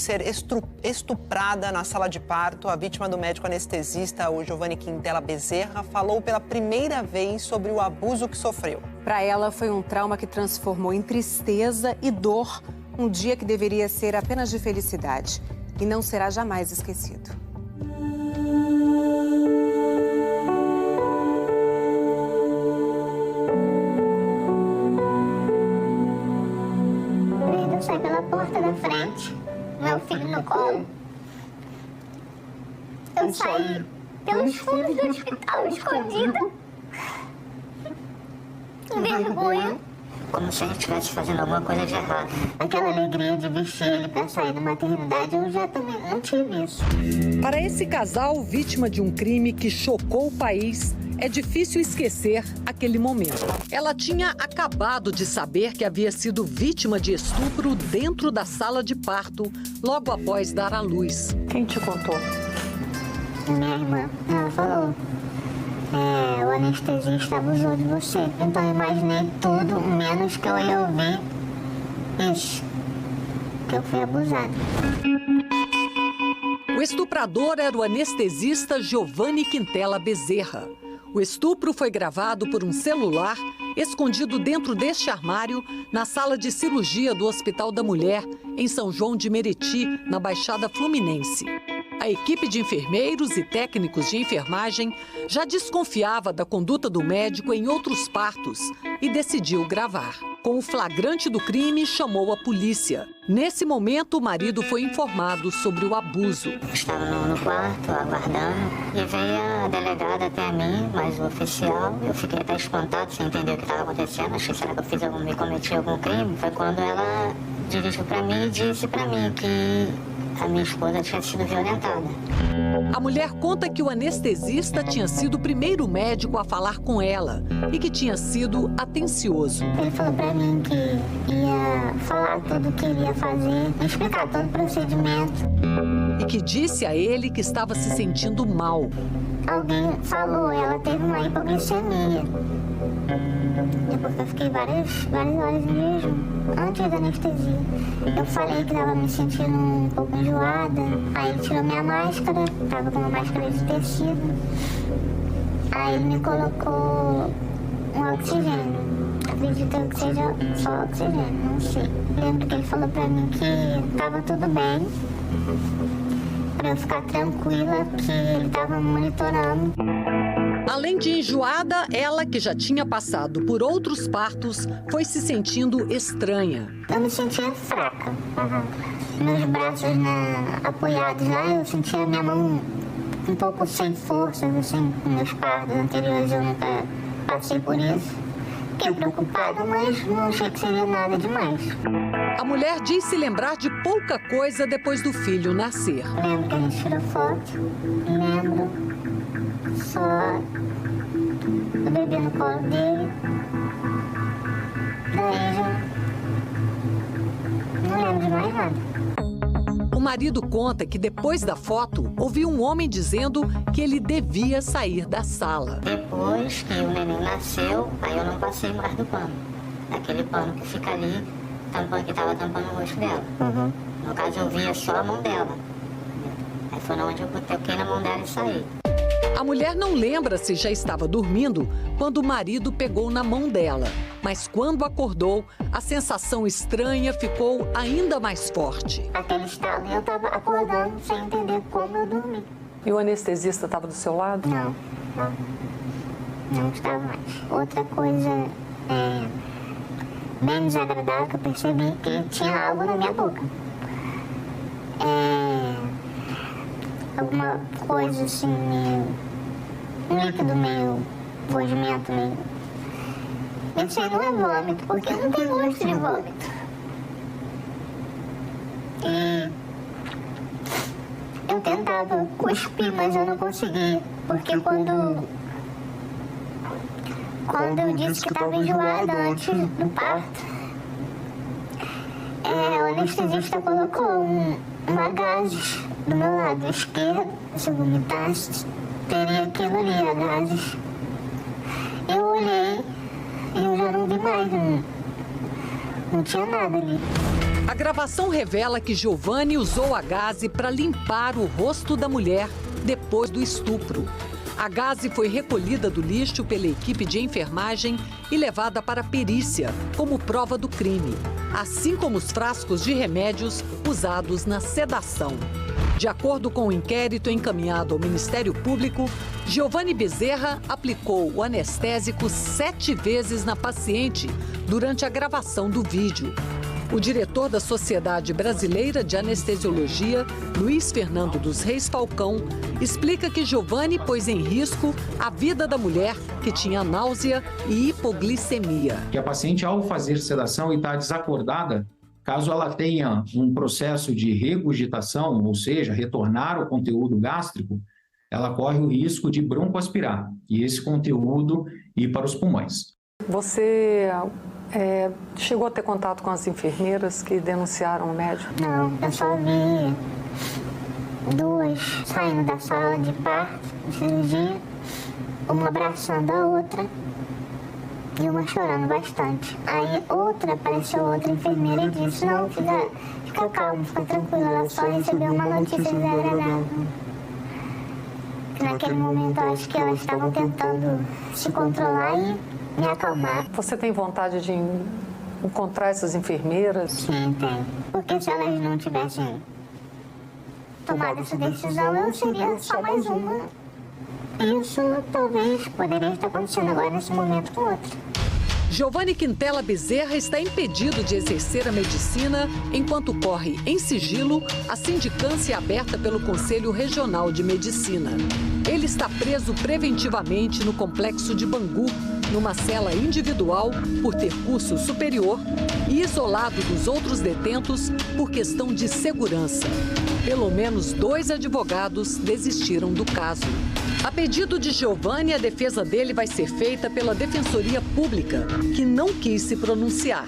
Ser estuprada na sala de parto, a vítima do médico anestesista, o Giovanni Quintela Bezerra, falou pela primeira vez sobre o abuso que sofreu. Para ela, foi um trauma que transformou em tristeza e dor um dia que deveria ser apenas de felicidade e não será jamais esquecido. Eu saí pela porta da frente, meu filho no colo. Eu saí pelos fundos do hospital, escondida. Com vergonha. Como se a gente estivesse fazendo alguma coisa de errado. Aquela alegria de vestir ele para sair da maternidade, eu já também não tive isso. Para esse casal, vítima de um crime que chocou o país, é difícil esquecer aquele momento. Ela tinha acabado de saber que havia sido vítima de estupro dentro da sala de parto, logo após dar à luz. Quem te contou? Minha irmã, ela falou, o anestesista abusou de você. Então eu imaginei tudo, menos que eu ia ouvir isso, que eu fui abusada. O estuprador era o anestesista Giovanni Quintela Bezerra. O estupro foi gravado por um celular escondido dentro deste armário na sala de cirurgia do Hospital da Mulher, em São João de Meriti, na Baixada Fluminense. A equipe de enfermeiros e técnicos de enfermagem já desconfiava da conduta do médico em outros partos e decidiu gravar. Com o flagrante do crime, chamou a polícia. Nesse momento, o marido foi informado sobre o abuso. Estava no quarto, aguardando, e veio a delegada até mim, mais o oficial. Eu fiquei até espantado, sem entender o que estava acontecendo. Achei, será que me cometi algum crime? Foi quando ela dirigiu para mim e disse para mim que a minha esposa tinha sido violentada. A mulher conta que o anestesista tinha sido o primeiro médico a falar com ela e que tinha sido atencioso. Ele falou pra mim que ia falar tudo o que ele ia fazer, explicar todo o procedimento. E que disse a ele que estava se sentindo mal. Alguém falou, ela teve uma hipoglicemia. Depois eu fiquei várias horas em jejum, antes da anestesia. Eu falei que estava me sentindo um pouco enjoada. Aí ele tirou minha máscara, estava com uma máscara de tecido. Aí ele me colocou um oxigênio. Acredito que seja só oxigênio, não sei. Lembro que ele falou pra mim que estava tudo bem, para eu ficar tranquila, que ele estava monitorando. Além de enjoada, ela, que já tinha passado por outros partos, foi se sentindo estranha. Eu me sentia fraca. Meus braços apoiados lá, eu sentia minha mão um pouco sem forças, assim, meus partos anteriores, eu nunca passei por isso. Fiquei preocupada, mas não achei que seria nada demais. A mulher diz se lembrar de pouca coisa depois do filho nascer. Lembro que a gente tirou foto, lembro só do bebê no colo dele. Daí já não lembro de mais nada. O marido conta que depois da foto, ouviu um homem dizendo que ele devia sair da sala. Depois que o neném nasceu, aí eu não passei mais do pano. Aquele pano que fica ali, que estava tampando o rosto dela. No caso, eu via só a mão dela. Aí foi onde eu toquei na mão dela e saí. A mulher não lembra se já estava dormindo quando o marido pegou na mão dela. Mas quando acordou, a sensação estranha ficou ainda mais forte. Aquele estado, eu estava acordando sem entender como eu dormi. E o anestesista estava do seu lado? Não estava mais. Outra coisa bem desagradável que eu percebi, que tinha algo na minha boca. Alguma coisa assim, um líquido meio gosmento, meio... Eu sei, não é vômito, porque não tem gosto de vômito. E eu tentava cuspir, mas eu não conseguia, porque quando eu disse que estava enjoada antes do parto, o anestesista colocou uma gases do meu lado esquerdo. Se eu vomitasse, teria aquilo ali, a gases. Eu olhei e eu já não vi mais, não tinha nada ali. A gravação revela que Giovanni usou a gaze para limpar o rosto da mulher depois do estupro. A gaze foi recolhida do lixo pela equipe de enfermagem e levada para a perícia como prova do crime, assim como os frascos de remédios usados na sedação. De acordo com o inquérito encaminhado ao Ministério Público, Giovanni Bezerra aplicou o anestésico 7 vezes na paciente durante a gravação do vídeo. O diretor da Sociedade Brasileira de Anestesiologia, Luiz Fernando dos Reis Falcão, explica que Giovanni pôs em risco a vida da mulher que tinha náusea e hipoglicemia. Que a paciente, ao fazer sedação e está desacordada, caso ela tenha um processo de regurgitação, ou seja, retornar o conteúdo gástrico, ela corre o risco de broncoaspirar e esse conteúdo ir para os pulmões. Você chegou a ter contato com as enfermeiras que denunciaram o médico? Não, eu só vi 2 saindo da sala de parto, de cirurgia, uma abraçando a outra e uma chorando bastante. Aí apareceu outra enfermeira e disse, não, fica calma, fica tranquila, ela só recebeu uma notícia desagradável. Naquele momento eu acho que elas estavam tentando se controlar e me acalmar. Você tem vontade de encontrar essas enfermeiras? Sim, tenho. Porque se elas não tivessem tomado essa decisão, eu seria só mais uma. Isso talvez poderia estar acontecendo agora nesse momento com outra. Giovanni Quintela Bezerra está impedido de exercer a medicina enquanto corre em sigilo a sindicância aberta pelo Conselho Regional de Medicina. Ele está preso preventivamente no complexo de Bangu, numa cela individual por ter curso superior e isolado dos outros detentos por questão de segurança. Pelo menos 2 advogados desistiram do caso. A pedido de Giovanni, a defesa dele vai ser feita pela Defensoria Pública, que não quis se pronunciar.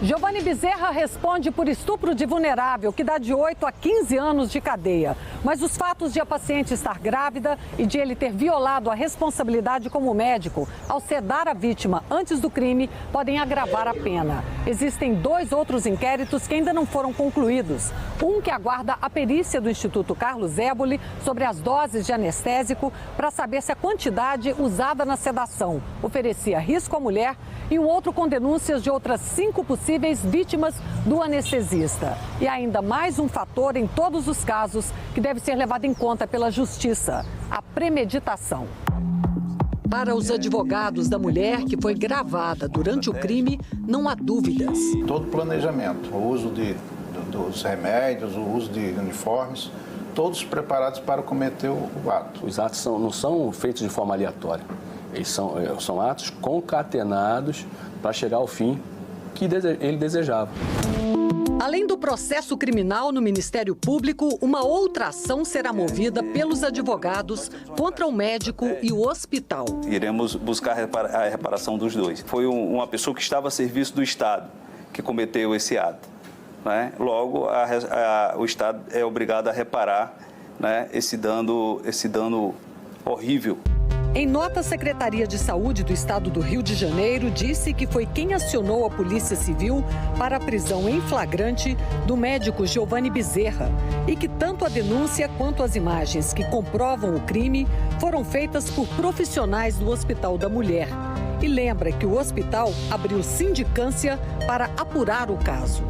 Giovanni Bezerra responde por estupro de vulnerável, que dá de 8 a 15 anos de cadeia. Mas os fatos de a paciente estar grávida e de ele ter violado a responsabilidade como médico ao sedar a vítima antes do crime podem agravar a pena. Existem 2 outros inquéritos que ainda não foram concluídos. Um que aguarda a perícia do Instituto Carlos Éboli sobre as doses de anestésico para saber se a quantidade usada na sedação oferecia risco à mulher, e um outro com denúncias de outras 5 possíveis vítimas do anestesista. E ainda mais um fator em todos os casos que deve ser levado em conta pela Justiça: a premeditação. Para os advogados da mulher que foi gravada durante o crime, não há dúvidas. Todo planejamento, o uso dos remédios, o uso de uniformes, todos preparados para cometer o ato. Os atos não são feitos de forma aleatória. Eles são atos concatenados para chegar ao fim que ele desejava. Além do processo criminal no Ministério Público, uma outra ação será movida pelos advogados contra o médico e o hospital. Iremos buscar a reparação dos 2. Foi uma pessoa que estava a serviço do Estado que cometeu esse ato, né? Logo, o Estado é obrigado a reparar, né, esse dano horrível. Em nota, a Secretaria de Saúde do Estado do Rio de Janeiro disse que foi quem acionou a Polícia Civil para a prisão em flagrante do médico Giovanni Bezerra e que tanto a denúncia quanto as imagens que comprovam o crime foram feitas por profissionais do Hospital da Mulher. E lembra que o hospital abriu sindicância para apurar o caso.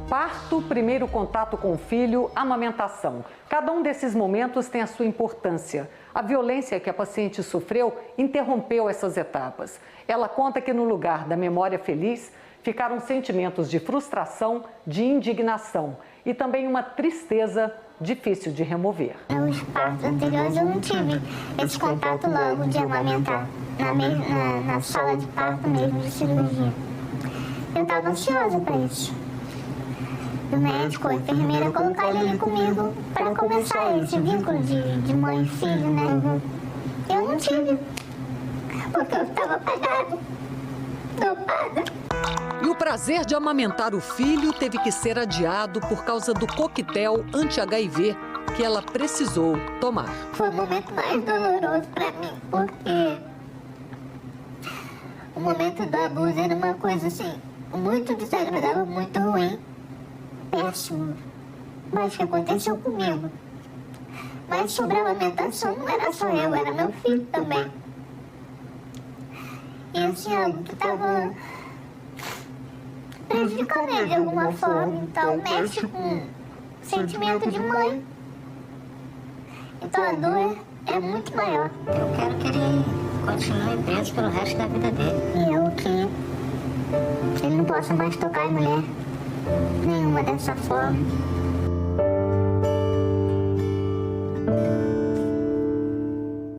Parto, primeiro contato com o filho, amamentação. Cada um desses momentos tem a sua importância. A violência que a paciente sofreu interrompeu essas etapas. Ela conta que no lugar da memória feliz ficaram sentimentos de frustração, de indignação e também uma tristeza difícil de remover. Nos partos anteriores eu não tive esse contato logo de amamentar, na sala de parto mesmo, de cirurgia. Eu estava ansiosa para isso. O médico, a enfermeira, colocar ele ali comigo para começar esse vínculo de mãe e filho, né? Eu não tive, porque eu estava apagada, dopada. E o prazer de amamentar o filho teve que ser adiado por causa do coquetel anti-HIV que ela precisou tomar. Foi o momento mais doloroso para mim, porque o momento do abuso era uma coisa assim, muito desagradável, muito ruim. péssimo. Mas o que aconteceu comigo? Mas sobre a lamentação, não era só eu, era meu filho também. E assim, algo que estava prejudicando ele de alguma forma. Então, mexe com o sentimento de mãe. Então, a dor é muito maior. Eu quero que ele continue preso pelo resto da vida dele. E eu que ele não possa mais tocar em mulher nenhuma dessa forma.